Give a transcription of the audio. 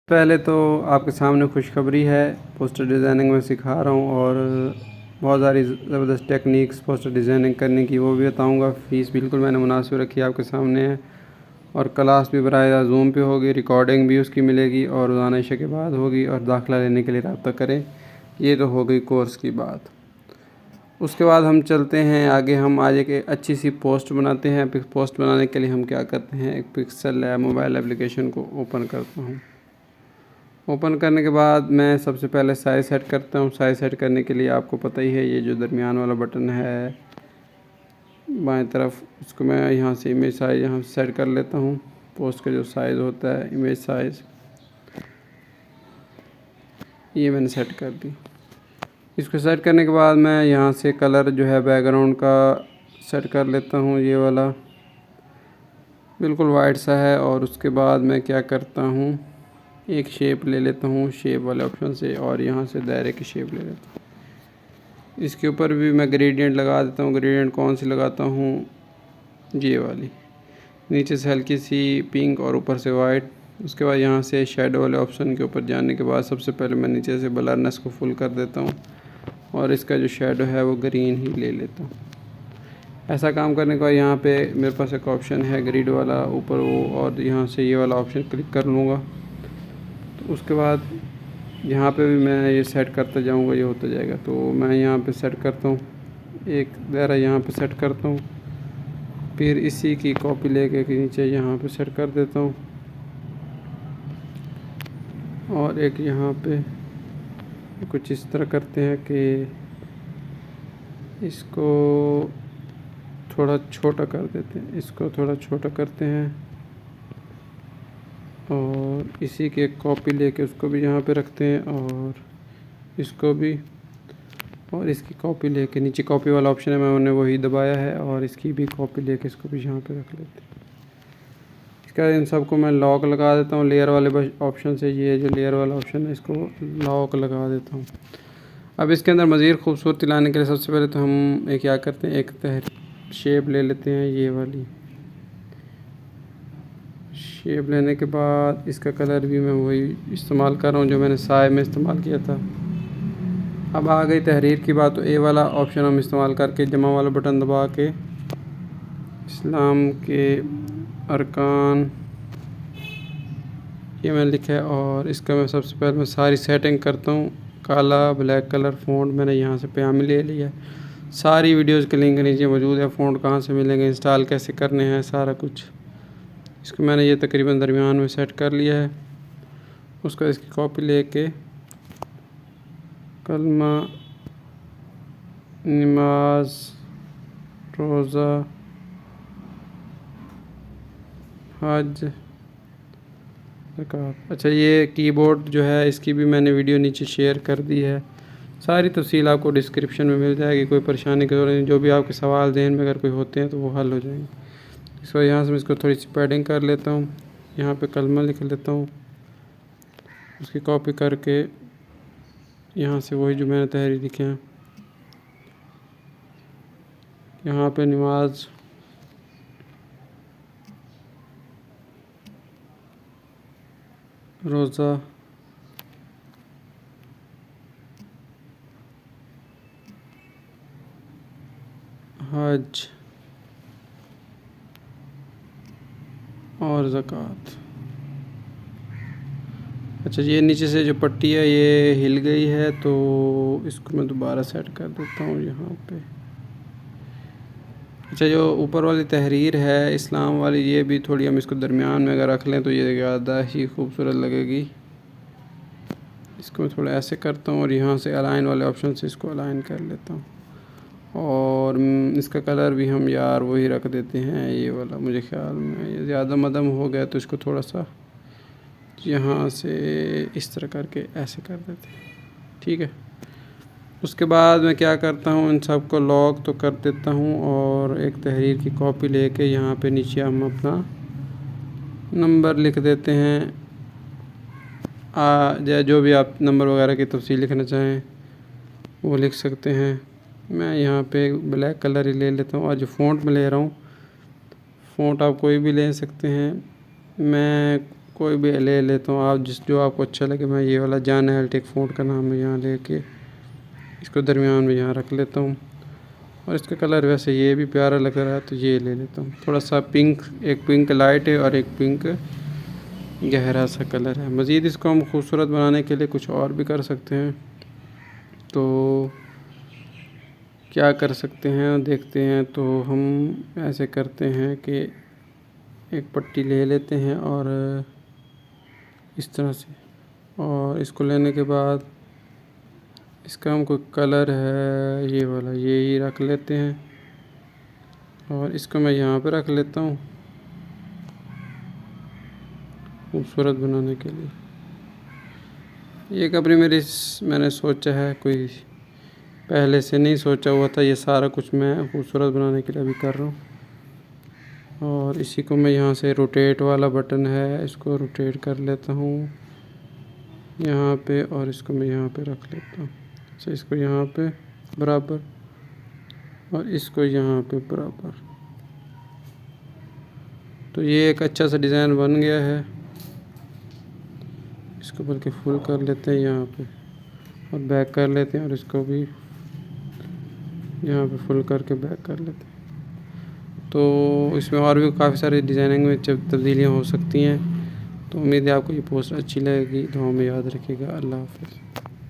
पहले तो आपके सामने खुशखबरी है। पोस्टर डिज़ाइनिंग में सिखा रहा हूँ और बहुत सारी ज़बरदस्त टेक्निक्स पोस्टर डिज़ाइनिंग करने की वो भी बताऊँगा। फ़ीस बिल्कुल मैंने मुनासिब रखी है, आपके सामने है। और क्लास भी बराह ज़ूम पे होगी, रिकॉर्डिंग भी उसकी मिलेगी और रोज़ाना इशा के बाद होगी। और दाखिला लेने के लिए रब्ता करें। ये तो हो गई कोर्स की बात। उसके बाद हम चलते हैं आगे। हम आज एक अच्छी सी पोस्ट बनाते हैं। पोस्ट बनाने के लिए हम क्या करते हैं, एक पिक्सल लैब मोबाइल एप्लीकेशन को ओपन करता हूँ। ओपन करने के बाद मैं सबसे पहले साइज़ सेट करता हूँ। साइज़ सेट करने के लिए आपको पता ही है, ये जो दरमियान वाला बटन है बाएं तरफ, उसको मैं यहाँ से इमेज साइज़ यहाँ सेट कर लेता हूँ। पोस्ट का जो साइज़ होता है इमेज साइज़, ये मैंने सेट कर दी। इसको सेट करने के बाद मैं यहाँ से कलर जो है बैकग्राउंड का सेट कर लेता हूँ। ये वाला बिल्कुल वाइट सा है। और उसके बाद मैं क्या करता हूँ, एक शेप ले लेता हूँ शेप वाले ऑप्शन से और यहाँ से दायरे की शेप ले लेता हूँ। इसके ऊपर भी मैं ग्रेडियंट लगा देता हूँ। ग्रेडियंट कौन सी लगाता हूँ, ये वाली, नीचे से हल्की सी पिंक और ऊपर से वाइट। उसके बाद यहाँ से शेडो वाले ऑप्शन के ऊपर जाने के बाद सबसे पहले मैं नीचे से ब्लरनेस को फुल कर देता हूँ और इसका जो शेडो है वो ग्रीन ही ले लेता हूँ। ऐसा काम करने के बाद यहाँ पे मेरे पास एक ऑप्शन है ग्रिड वाला ऊपर वो, और यहाँ से ये वाला ऑप्शन क्लिक कर लूँगा। तो उसके बाद यहाँ पे भी मैं ये सेट करता जाऊँगा, ये होता जाएगा। तो मैं यहाँ पे सेट करता हूँ, एक दायरा यहाँ पे सेट करता हूँ, फिर इसी की कॉपी लेके नीचे यहाँ पे सेट कर देता हूँ और एक यहाँ पे कुछ इस तरह करते हैं कि इसको थोड़ा छोटा कर देते हैं, इसको थोड़ा छोटा करते हैं और इसी की एक कॉपी लेके उसको भी यहाँ पे रखते हैं और इसको भी, और इसकी कॉपी लेके नीचे कॉपी वाला ऑप्शन है मैंने वही दबाया है और इसकी भी कॉपी लेके इसको भी यहाँ पे रख लेते हैं। इसका इन सबको मैं लॉक लगा देता हूँ लेयर वाले ऑप्शन से। ये जो लेयर वाला ऑप्शन है इसको लॉक लगा देता हूँ। अब इसके अंदर मज़ीद खूबसूरती लाने के लिए सबसे पहले तो हम एक क्या करते हैं, एक शेप ले लेते हैं। ये वाली शेप लेने के बाद इसका कलर भी मैं वही इस्तेमाल कर रहा हूँ जो मैंने साए में इस्तेमाल किया था। अब आ गई तहरीर की बात, तो ए वाला ऑप्शन हम इस्तेमाल करके जमा वाला बटन दबा के इस्लाम के अरकान ये मैंने लिखा है और इसका मैं सबसे पहले मैं सारी सेटिंग करता हूँ। काला ब्लैक कलर फ़ॉन्ट मैंने यहाँ से प्यामी ले लिया। सारी वीडियोज़ के लिंक नीचे मौजूद है। फ़ॉन्ट कहाँ से मिलेंगे, इंस्टॉल कैसे करने हैं, सारा कुछ। इसको मैंने ये तकरीबन दरमियान में सेट कर लिया है। उसका इसकी कॉपी लेके कलमा नमाज रोज़ा हज ज़कात। अच्छा, ये कीबोर्ड जो है इसकी भी मैंने वीडियो नीचे शेयर कर दी है। सारी तफसील आपको डिस्क्रिप्शन में मिल जाएगी। कोई परेशानी की ज़रूरत नहीं, जो भी आपके सवाल ज़हन में अगर कोई होते हैं तो वो हल हो जाएंगे। इसको यहाँ से मैं इसको थोड़ी सी पैडिंग कर लेता हूँ। यहाँ पे कलमा लिख लेता हूँ, उसकी कॉपी करके यहाँ से वही जो मैंने तहरीर लिखे हैं यहाँ पे नमाज रोज़ा हज और ज़कात। अच्छा, ये नीचे से जो पट्टी है ये हिल गई है तो इसको मैं दोबारा सेट कर देता हूँ यहाँ पे। अच्छा, जो ऊपर वाली तहरीर है इस्लाम वाली, ये भी थोड़ी हम इसको दरमियान में अगर रख लें तो ये ज़्यादा ही खूबसूरत लगेगी। इसको मैं थोड़ा ऐसे करता हूँ और यहाँ से अलाइन वाले ऑप्शन से इसको अलाइन कर लेता हूँ और इसका कलर भी हम यार वही रख देते हैं, ये वाला। मुझे ख्याल में ये ज़्यादा मदम हो गया तो इसको थोड़ा सा यहाँ से इस तरह करके ऐसे कर देते हैं, ठीक है। उसके बाद मैं क्या करता हूँ, इन सब को लॉक तो कर देता हूँ और एक तहरीर की कॉपी लेके यहाँ पे नीचे हम अपना नंबर लिख देते हैं। जो भी आप नंबर वगैरह की तफसील लिखना चाहें वो लिख सकते हैं। मैं यहाँ पे ब्लैक कलर ही ले लेता हूँ और जो फ़ॉन्ट में ले रहा हूँ, फ़ॉन्ट आप कोई भी ले सकते हैं। मैं कोई भी ले लेता हूँ, आप जो आपको अच्छा लगे। मैं ये वाला जान हेल्टेक फ़ॉन्ट का नाम है, यहाँ लेके इसको दरमियान में यहाँ रख लेता हूँ। और इसका कलर वैसे ये भी प्यारा लग रहा है तो ये ले लेता हूँ। थोड़ा सा पिंक, एक पिंक लाइट है और एक पिंक गहरा सा कलर है। मज़ीद इसको हम खूबसूरत बनाने के लिए कुछ और भी कर सकते हैं, तो क्या कर सकते हैं देखते हैं। तो हम ऐसे करते हैं कि एक पट्टी ले लेते हैं और इस तरह से, और इसको लेने के बाद इसका हमको कलर है ये वाला, ये ही रख लेते हैं। और इसको मैं यहाँ पे रख लेता हूँ खूबसूरत बनाने के लिए। ये कपड़े मैंने सोचा है, कोई पहले से नहीं सोचा हुआ था। ये सारा कुछ मैं खूबसूरत बनाने के लिए अभी कर रहा हूँ। और इसी को मैं यहाँ से रोटेट वाला बटन है, इसको रोटेट कर लेता हूँ यहाँ पे, और इसको मैं यहाँ पे रख लेता हूँ। अच्छा, इसको यहाँ पे बराबर और इसको यहाँ पे बराबर। तो ये एक अच्छा सा डिज़ाइन बन गया है। इसको बल्कि फुल कर लेते हैं यहाँ पे और बैक कर लेते हैं, और इसको भी यहाँ पे फुल करके बैक कर लेते हैं। तो इसमें और भी काफ़ी सारी डिज़ाइनिंग में तब्दीलियाँ हो सकती हैं। तो उम्मीद है आपको ये पोस्ट अच्छी लगेगी। दुआ में याद रखिएगा। अल्लाह हाफ़िज़।